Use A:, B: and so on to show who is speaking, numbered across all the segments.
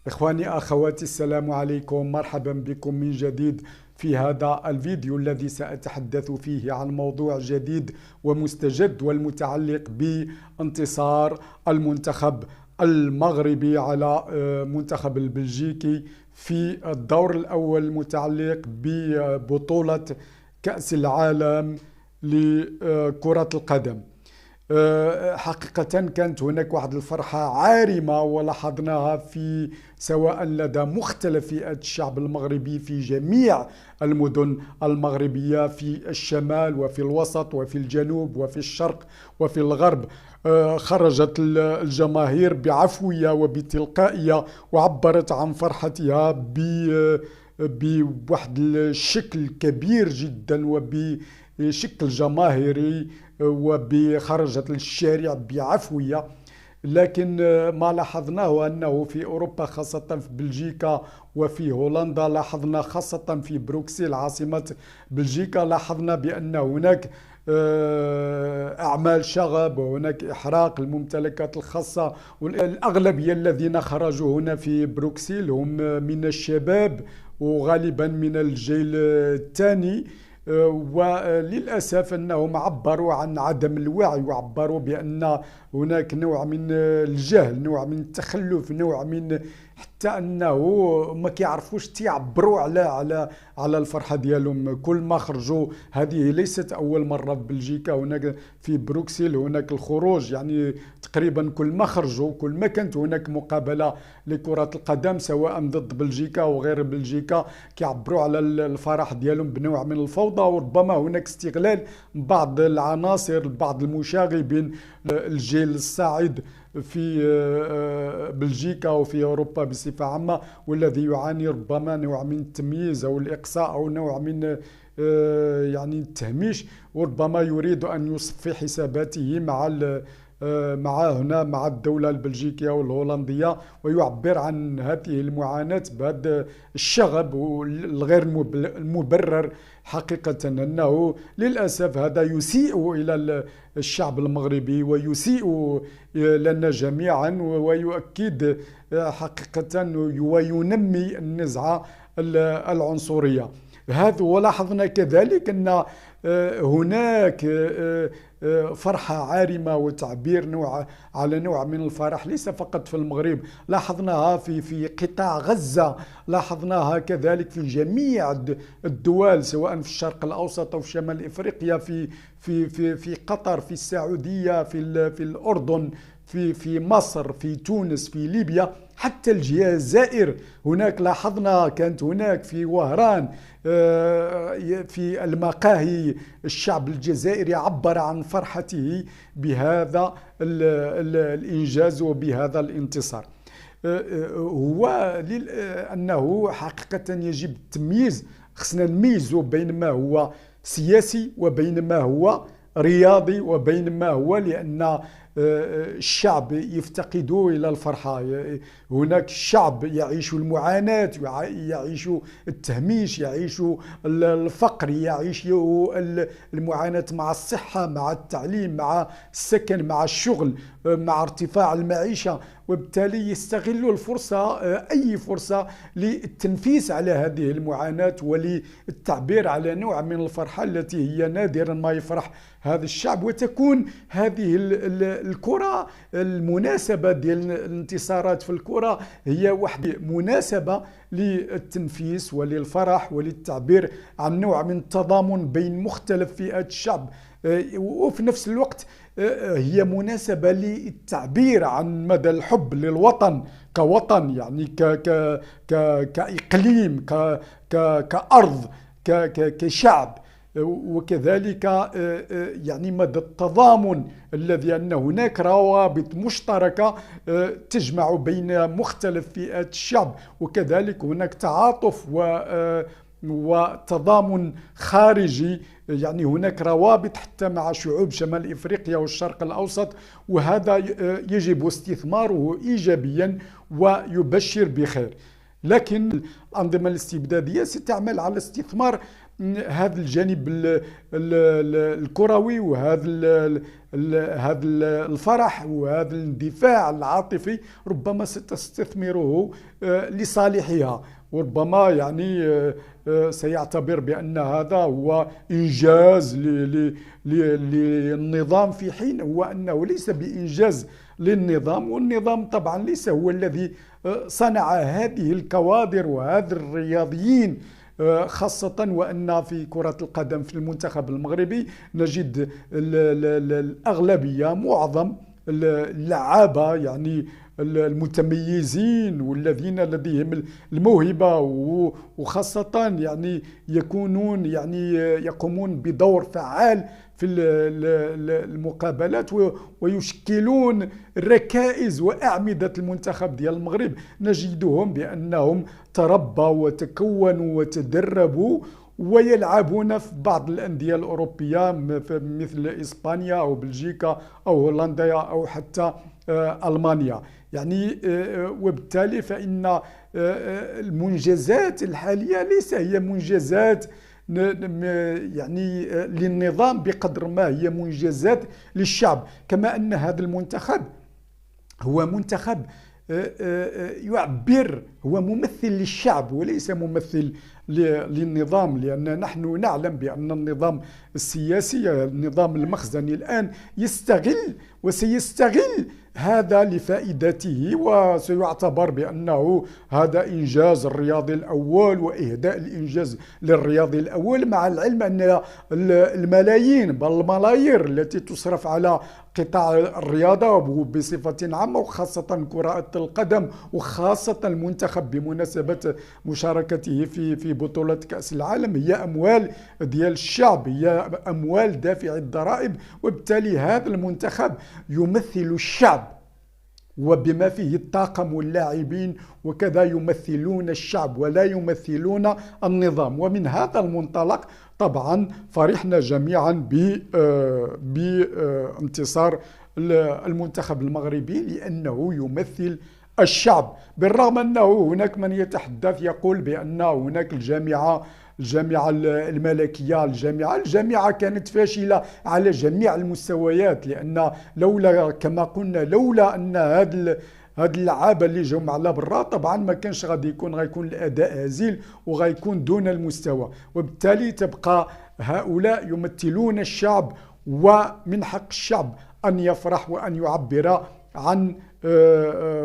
A: إخواني أخواتي، السلام عليكم، مرحبا بكم من جديد في هذا الفيديو الذي سأتحدث فيه عن موضوع جديد ومستجد والمتعلق بانتصار المنتخب المغربي على منتخب البلجيكي في الدور الأول المتعلق ببطولة كأس العالم لكرة القدم. حقيقة كانت هناك واحد الفرحة عارمة ولاحظناها في سواء لدى مختلف فئات الشعب المغربي في جميع المدن المغربية، في الشمال وفي الوسط وفي الجنوب وفي الشرق وفي الغرب. خرجت الجماهير بعفوية وبتلقائية وعبرت عن فرحتها بواحد الشكل كبير جدا وبشكل جماهيري، وخرجت للشارع بعفوية. لكن ما لاحظناه أنه في أوروبا، خاصة في بلجيكا وفي هولندا، لاحظنا خاصة في بروكسل عاصمة بلجيكا، لاحظنا بأن هناك أعمال شغب وهناك إحراق الممتلكات الخاصة. والأغلبية الذين خرجوا هنا في بروكسل هم من الشباب وغالبا من الجيل الثاني، وللأسف أنهم عبروا عن عدم الوعي وعبروا بأن هناك نوع من الجهل، نوع من التخلف، نوع من حتى أنه ما كيعرفوش تيعبروا على الفرحة ديالهم. كل ما خرجوا، هذه ليست أول مرة في بلجيكا، هناك في بروكسل هناك الخروج، يعني تقريبا كل ما خرجوا، كل ما كانت هناك مقابلة لكرة القدم سواء ضد بلجيكا أو غير بلجيكا، كيعبروا على الفرح ديالهم بنوع من الفوضى، وربما هناك استغلال بعض العناصر، بعض المشاغبين، الجيل الصاعد في بلجيكا وفي أوروبا بصفة عامة، والذي يعاني ربما نوع من التمييز أو الإقصاء أو نوع من يعني التهميش، وربما يريد أن يصفي حساباته مع الدولة البلجيكية والهولندية، ويعبر عن هذه المعاناة بهذا الشغب الغير المبرر. حقيقة أنه للأسف هذا يسيء إلى الشعب المغربي ويسيء لنا جميعا، ويؤكد حقيقة وينمي النزعة العنصرية. هذا ولاحظنا كذلك أن هناك فرحة عارمة وتعبير على نوع من الفرح ليس فقط في المغرب، لاحظناها في قطاع غزة، لاحظناها كذلك في جميع الدول سواء في الشرق الأوسط أو في شمال إفريقيا، في قطر، في السعودية، في الأردن، في مصر، في تونس، في ليبيا، حتى الجزائر. هناك لاحظنا كانت هناك في وهران في المقاهي الشعب الجزائري عبر عن فرحته بهذا الإنجاز وبهذا الانتصار. هو أنه حقيقة يجب التمييز، خصنا نميزوا بين ما هو سياسي وبين ما هو رياضي وبين ما هو، لأن الشعب يفتقد إلى الفرحة. هناك الشعب يعيش المعاناة، يعيش التهميش، يعيش الفقر، يعيش المعاناة مع الصحة، مع التعليم، مع السكن، مع الشغل، مع ارتفاع المعيشة، وبالتالي يستغل الفرصة، أي فرصة للتنفيس على هذه المعاناة وللتعبير على نوع من الفرحة التي هي نادرا ما يفرح هذا الشعب. وتكون هذه الكرة، المناسبة ديال الانتصارات في الكرة هي واحدة مناسبة للتنفيس وللفرح وللتعبير عن نوع من التضامن بين مختلف فئات الشعب، وفي نفس الوقت هي مناسبة للتعبير عن مدى الحب للوطن كوطن، يعني كإقليم، كأرض، كشعب، وكذلك يعني مدى التضامن الذي أن هناك روابط مشتركة تجمع بين مختلف فئات الشعب، وكذلك هناك تعاطف وتضامن خارجي، يعني هناك روابط حتى مع شعوب شمال إفريقيا والشرق الأوسط، وهذا يجب استثماره إيجابيا ويبشر بخير. لكن الأنظمة الاستبدادية ستعمل على استثمار هذا الجانب الكروي، وهذا هذا الفرح وهذا الاندفاع العاطفي ربما ستستثمره لصالحها، وربما يعني سيعتبر بأن هذا هو إنجاز للنظام، في حين هو أنه ليس بإنجاز للنظام، والنظام طبعا ليس هو الذي صنع هذه الكوادر وهذا الرياضيين، خاصة وأن في كرة القدم في المنتخب المغربي نجد الأغلبية معظم اللعابة يعني المتميزين والذين لديهم الموهبة، وخاصة يعني يقومون بدور فعال في المقابلات ويشكلون ركائز وأعمدة المنتخب ديال المغرب. نجدهم بأنهم تربوا وتكونوا وتدربوا ويلعبون في بعض الأندية الأوروبية مثل إسبانيا أو بلجيكا أو هولندا أو حتى ألمانيا يعني. وبالتالي فإن المنجزات الحالية ليس هي منجزات يعني للنظام بقدر ما هي منجزات للشعب، كما أن هذا المنتخب هو منتخب يعبر، هو ممثل للشعب وليس ممثل للنظام، لأن نحن نعلم بأن النظام السياسي، النظام المخزني الآن يستغل وسيستغل هذا لفائدته، وسيعتبر بأنه هذا إنجاز الرياضي الأول وإهداء الإنجاز للرياضي الأول، مع العلم أن الملايين بل الملايير التي تصرف على قطاع الرياضة بصفة عامة وخاصة كرة القدم وخاصة المنتخب بمناسبة مشاركته في بطولة كأس العالم هي أموال ديال الشعب، هي أموال دافع الضرائب، وبالتالي هذا المنتخب يمثل الشعب وبما فيه الطاقم واللاعبين، وكذا يمثلون الشعب ولا يمثلون النظام. ومن هذا المنطلق طبعا فرحنا جميعا بانتصار المنتخب المغربي لأنه يمثل الشعب، بالرغم أنه هناك من يتحدث يقول بأن هناك الجامعة الملكية، الجامعة كانت فاشلة على جميع المستويات، لأن لولا كما قلنا لولا أن هاد اللعابة اللي جاو على برا طبعا ما كانش غيكون الأداء هزيل وغيكون دون المستوى، وبالتالي تبقى هؤلاء يمثلون الشعب، ومن حق الشعب أن يفرح وأن يعبر عن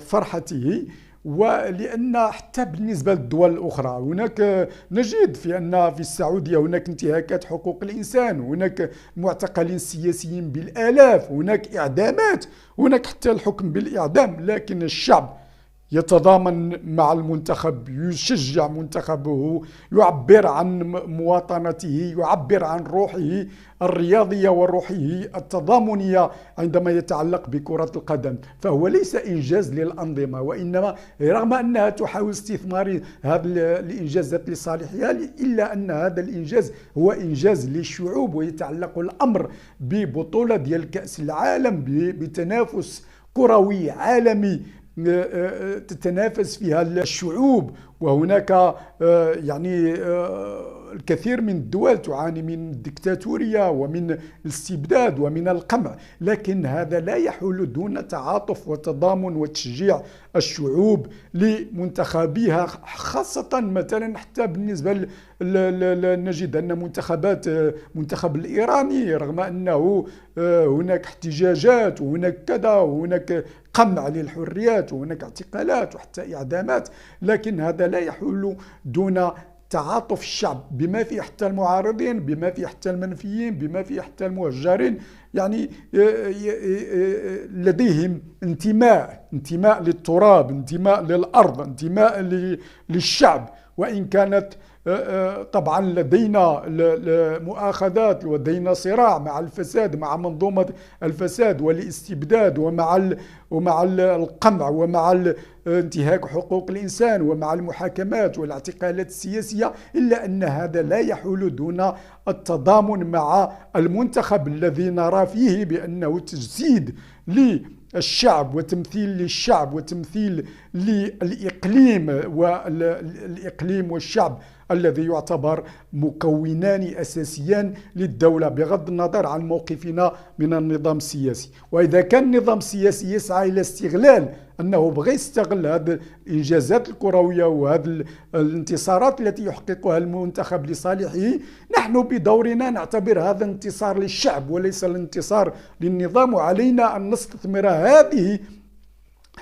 A: فرحته. ولأن حتى بالنسبة للدول الأخرى هناك نجد في السعودية هناك انتهاكات حقوق الإنسان، هناك معتقلين سياسيين بالآلاف، هناك إعدامات، هناك حتى الحكم بالإعدام، لكن الشعب يتضامن مع المنتخب، يشجع منتخبه، يعبر عن مواطنته، يعبر عن روحه الرياضية وروحه التضامنية عندما يتعلق بكرة القدم. فهو ليس إنجاز للأنظمة، وإنما رغم أنها تحاول استثمار هذه الإنجازات لصالحها، إلا أن هذا الإنجاز هو إنجاز للشعوب، ويتعلق الأمر ببطولة ديال كأس العالم بتنافس كروي عالمي تتنافس فيها الشعوب، وهناك يعني الكثير من الدول تعاني من الدكتاتورية ومن الاستبداد ومن القمع، لكن هذا لا يحول دون تعاطف وتضامن وتشجيع الشعوب لمنتخبيها، خاصة مثلا حتى بالنسبة نجد أن منتخب الإيراني رغم أنه هناك احتجاجات وهناك كذا وهناك قمع للحريات وهناك اعتقالات وحتى إعدامات، لكن هذا لا يحول دون تعاطف الشعب بما فيه حتى المعارضين، بما فيه حتى المنفيين، بما فيه حتى المهجرين، يعني لديهم انتماء للتراب، انتماء للأرض، انتماء للشعب، وإن كانت طبعا لدينا مؤاخذات ولدينا صراع مع الفساد، مع منظومة الفساد والاستبداد، ومع القمع ومع انتهاك حقوق الإنسان ومع المحاكمات والاعتقالات السياسية، إلا أن هذا لا يحول دون التضامن مع المنتخب الذي نرى فيه بأنه تجسيد للشعب وتمثيل للشعب وتمثيل والإقليم والشعب الذي يعتبر مكونان أساسيان للدولة، بغض النظر عن موقفنا من النظام السياسي. وإذا كان النظام السياسي يسعى إلى استغلال، أنه بغى يستغل هذه الإنجازات الكروية وهذه الانتصارات التي يحققها المنتخب لصالحه، نحن بدورنا نعتبر هذا انتصار للشعب وليس الانتصار للنظام. وعلينا أن نستثمر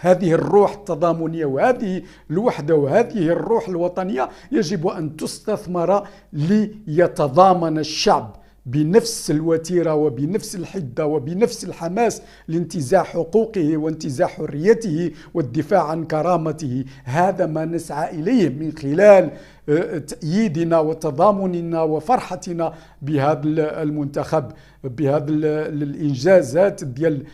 A: هذه الروح التضامنية وهذه الوحدة وهذه الروح الوطنية، يجب أن تستثمر ليتضامن الشعب بنفس الوتيرة وبنفس الحدة وبنفس الحماس لانتزاع حقوقه وانتزاع حريته والدفاع عن كرامته. هذا ما نسعى إليه من خلال تأييدنا وتضامننا وفرحتنا بهذا المنتخب، بهذه الإنجازات ديال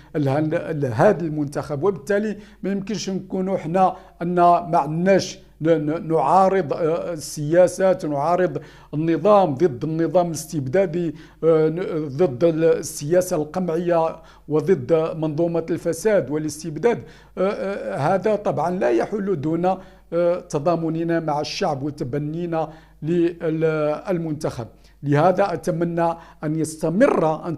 A: هذا المنتخب. وبالتالي ما يمكنش نكونوا احنا أن ما عندناش نعارض السياسات، نعارض النظام، ضد النظام الاستبدادي، ضد السياسة القمعية وضد منظومة الفساد والاستبداد. هذا طبعا لا يحل دون تضامننا مع الشعب وتبنينا للمنتخب. لهذا أتمنى أن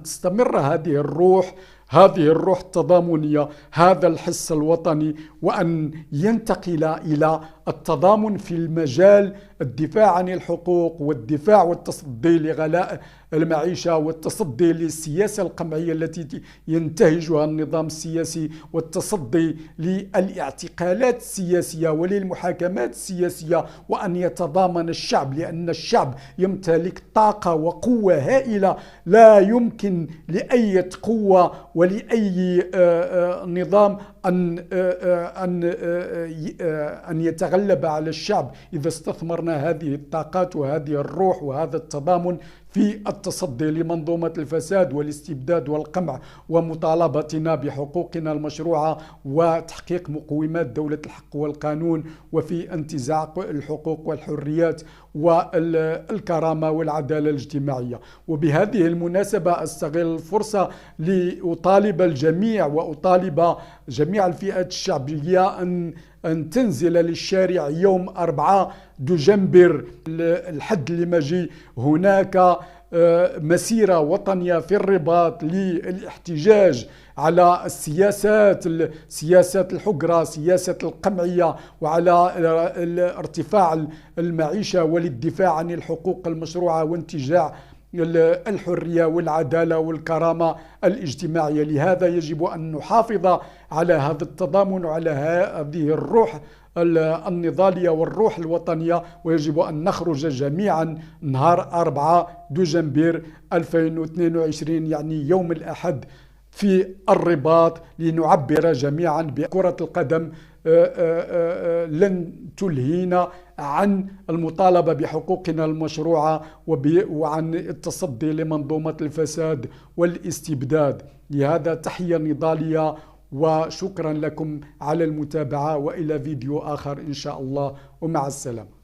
A: تستمر هذه الروح التضامنية، هذا الحس الوطني، وأن ينتقل إلى التضامن في المجال الدفاع عن الحقوق والدفاع والتصدي لغلاء المعيشة والتصدي للسياسة القمعية التي ينتهجها النظام السياسي، والتصدي للاعتقالات السياسية وللمحاكمات السياسية، وأن يتضامن الشعب، لأن الشعب يمتلك طاقة وقوة هائلة لا يمكن لأي قوة ولأي نظام أن يتغلب على الشعب إذا استثمرنا هذه الطاقات وهذه الروح وهذا التضامن في التصدي لمنظومة الفساد والاستبداد والقمع، ومطالبتنا بحقوقنا المشروعة وتحقيق مقومات دولة الحق والقانون، وفي انتزاع الحقوق والحريات والكرامة والعدالة الاجتماعية. وبهذه المناسبة أستغل الفرصة لأطالب الجميع وأطالب جميع الفئات الشعبية أن تنزل للشارع يوم 4 دجنبر الحد المجي. هناك مسيرة وطنية في الرباط للاحتجاج على سياسات الحقرة، سياسة القمعية، وعلى ارتفاع المعيشة وللدفاع عن الحقوق المشروعة وانتزاع الحرية والعدالة والكرامة الاجتماعية. لهذا يجب أن نحافظ على هذا التضامن وعلى هذه الروح النضالية والروح الوطنية، ويجب أن نخرج جميعا نهار 4 دجنبر 2022، يعني يوم الأحد، في الرباط، لنعبر جميعا بكرة القدم لن تلهينا عن المطالبة بحقوقنا المشروعة وعن التصدي لمنظومة الفساد والاستبداد. لهذا تحية نضالية، وشكرا لكم على المتابعة، وإلى فيديو آخر إن شاء الله، ومع السلامة.